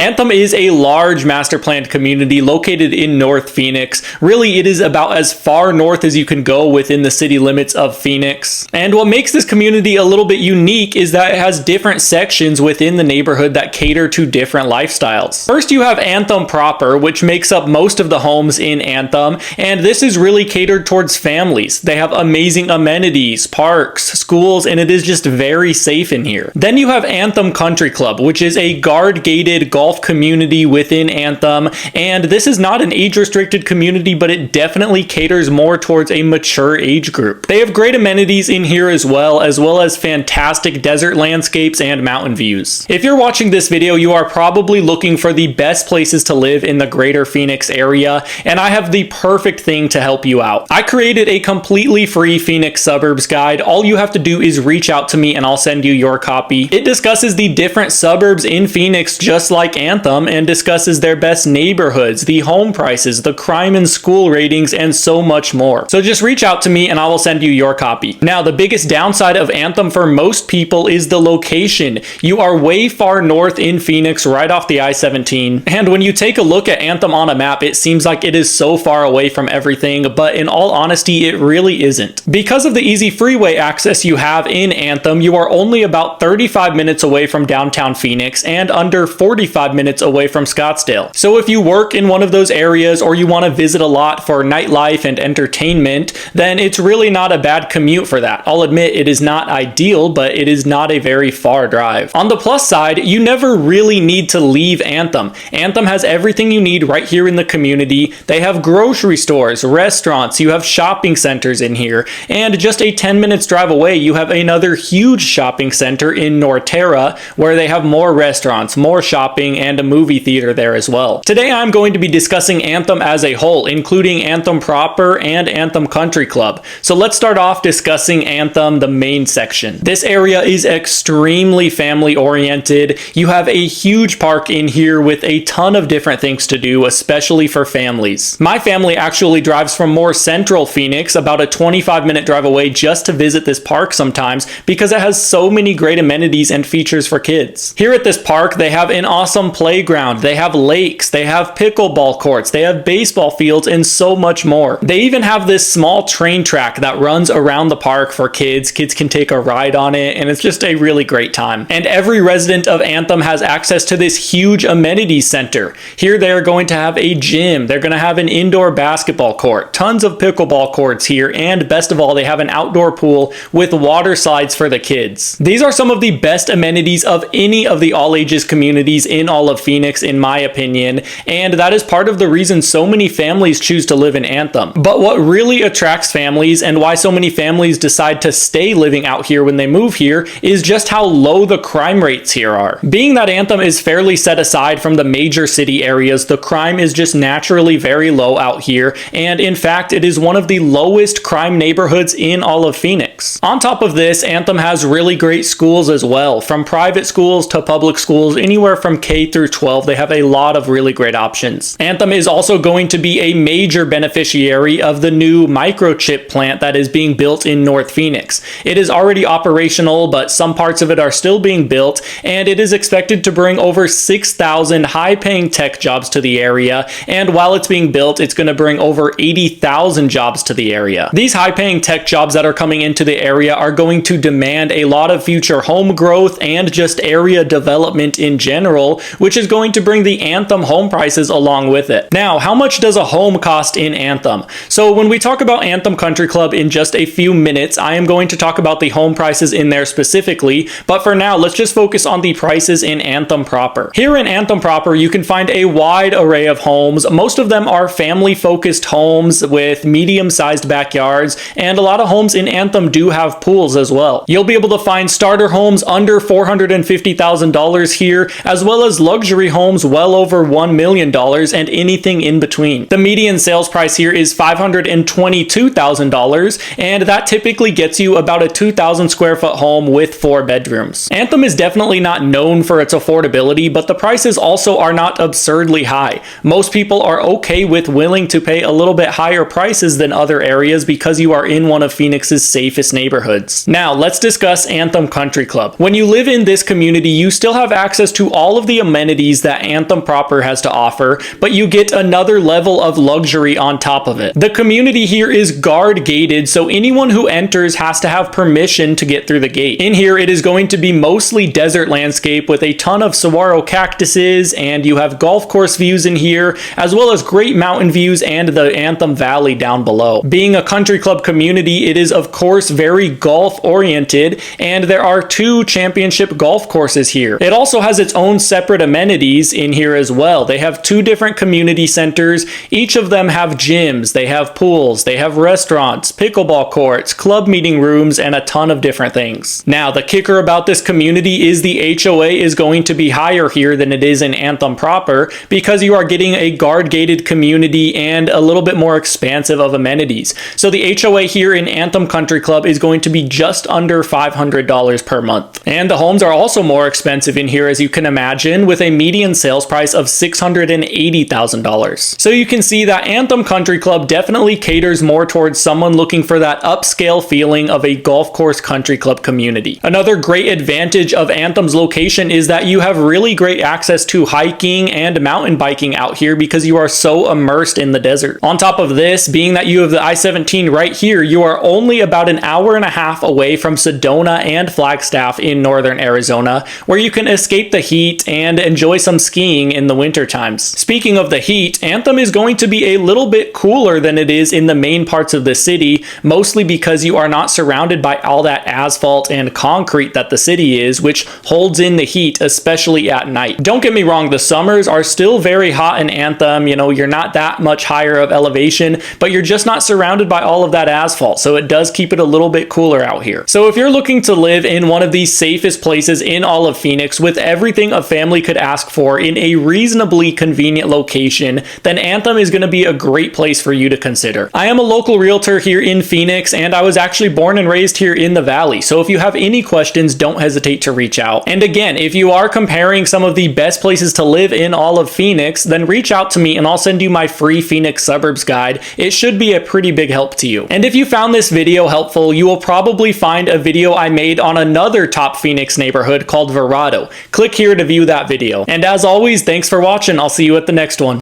Anthem is a large master planned community located in North Phoenix. Really, it is about as far north as you can go within the city limits of Phoenix. And what makes this community a little bit unique is that it has different sections within the neighborhood that cater to different lifestyles. First, you have Anthem proper, which makes up most of the homes in Anthem, and this is really catered towards families. They have amazing amenities, parks, schools, and it is just very safe in here. Then you have Anthem Country Club, which is a guard-gated golf community within Anthem, and this is not an age-restricted community, but it definitely caters more towards a mature age group. They have great amenities in here as well as fantastic desert landscapes and mountain views. If you're watching this video, you are probably looking for the best places to live in the greater Phoenix area, and I have the perfect thing to help you out. I created a completely free Phoenix Suburbs guide. All you have to do is reach out to me and I'll send you your copy. It discusses the different suburbs in Phoenix just like Anthem and discusses their best neighborhoods, the home prices, the crime and school ratings, and so much more. So just reach out to me and I will send you your copy. Now, the biggest downside of Anthem for most people is the location. You are way far north in Phoenix, right off the I-17. And when you take a look at Anthem on a map, it seems like it is so far away from everything, but in all honesty, it really isn't. Because of the easy freeway access you have in Anthem, you are only about 35 minutes away from downtown Phoenix and under 45 minutes away from Scottsdale. So if you work in one of those areas or you want to visit a lot for nightlife and entertainment, then it's really not a bad commute for that. I'll admit it is not ideal, but it is not a very far drive. On the plus side, you never really need to leave Anthem. Anthem has everything you need right here in the community. They have grocery stores, restaurants, you have shopping centers in here, and just a 10 minutes drive away, you have another huge shopping center in Norterra where they have more restaurants, more shopping, and a movie theater there as well. Today I'm going to be discussing Anthem as a whole, including Anthem proper and Anthem Country Club. So let's start off discussing Anthem, the main section. This area is extremely family oriented. You have a huge park in here with a ton of different things to do, especially for families. My family actually drives from more central Phoenix, about a 25-minute drive away, just to visit this park sometimes because it has so many great amenities and features for kids. Here at this park, they have an awesome playground, they have lakes, they have pickleball courts, they have baseball fields, and so much more. They even have this small train track that runs around the park for kids. Kids can take a ride on it, and it's just a really great time. And every resident of Anthem has access to this huge amenities center. Here they are going to have a gym, they're going to have an indoor basketball court, tons of pickleball courts here, and best of all, they have an outdoor pool with water slides for the kids. These are some of the best amenities of any of the all-ages communities in all of Phoenix, in my opinion, and that is part of the reason so many families choose to live in Anthem. But what really attracts families and why so many families decide to stay living out here when they move here is just how low the crime rates here are. Being that Anthem is fairly set aside from the major city areas, the crime is just naturally very low out here, and in fact, it is one of the lowest crime neighborhoods in all of Phoenix. On top of this, Anthem has really great schools as well. From private schools to public schools, anywhere from K through 12, they have a lot of really great options. Anthem is also going to be a major beneficiary of the new microchip plant that is being built in North Phoenix. It is already operational, but some parts of it are still being built, and it is expected to bring over 6,000 high-paying tech jobs to the area, and while it's being built, it's going to bring over 80,000 jobs to the area. These high-paying tech jobs that are coming into the area are going to demand a lot of future home growth and just area development in general, which is going to bring the Anthem home prices along with it. Now, how much does a home cost in Anthem? So when we talk about Anthem Country Club in just a few minutes, I am going to talk about the home prices in there specifically, but for now, let's just focus on the prices in Anthem proper. Here in Anthem proper, you can find a wide array of homes. Most of them are family-focused homes with medium-sized backyards, and a lot of homes in Anthem do have pools as well. You'll be able to find starter homes under $450,000 here, as well as luxury homes well over $1 million and anything in between. The median sales price here is $522,000, and that typically gets you about a 2,000 square foot home with 4 bedrooms. Anthem is definitely not known for its affordability, but the prices also are not absurdly high. Most people are okay with willing to pay a little bit higher prices than other areas because you are in one of Phoenix's safest neighborhoods. Now, let's discuss Anthem Country Club. When you live in this community, you still have access to all of the amenities that Anthem proper has to offer, but you get another level of luxury on top of it. The community here is guard gated, so anyone who enters has to have permission to get through the gate. In here, it is going to be mostly desert landscape with a ton of saguaro cactuses, and you have golf course views in here, as well as great mountain views and the Anthem Valley down below. Being a country club community, it is of course very golf oriented, and there are 2 championship golf courses here. It also has its own separate amenities in here as well. They have 2 different community centers. Each of them have gyms, they have pools, they have restaurants, pickleball courts, club meeting rooms, and a ton of different things. Now, the kicker about this community is the HOA is going to be higher here than it is in Anthem proper, because you are getting a guard-gated community and a little bit more expansive of amenities. So the HOA here in Anthem Country Club is going to be just under $500 per month. And the homes are also more expensive in here, as you can imagine, with a median sales price of $680,000. So you can see that Anthem Country Club definitely caters more towards someone looking for that upscale feeling of a golf course country club community. Another great advantage of Anthem's location is that you have really great access to hiking and mountain biking out here because you are so immersed in the desert. On top of this, being that you have the I-17 right here, you are only about an hour and a half away from Sedona and Flagstaff in northern Arizona, where you can escape the heat and enjoy some skiing in the winter times. Speaking of the heat, Anthem is going to be a little bit cooler than it is in the main parts of the city, mostly because you are not surrounded by all that asphalt and concrete that the city is, which holds in the heat, especially at night. Don't get me wrong, the summers are still very hot in Anthem. You know, you're not that much higher of elevation, but you're just not surrounded by all of that asphalt, so it does keep it a little bit cooler out here. So if you're looking to live in one of the safest places in all of Phoenix with everything a family could ask for in a reasonably convenient location, then Anthem is going to be a great place for you to consider. I am a local realtor here in Phoenix, and I was actually born and raised here in the Valley, so if you have any questions, don't hesitate to reach out. And again, if you are comparing some of the best places to live in all of Phoenix, then reach out to me and I'll send you my free Phoenix Suburbs guide. It should be a pretty big help to you. And if you found this video helpful, you will probably find a video I made on another top Phoenix neighborhood called Verrado. Click here to view that video. And as always, thanks for watching. I'll see you at the next one.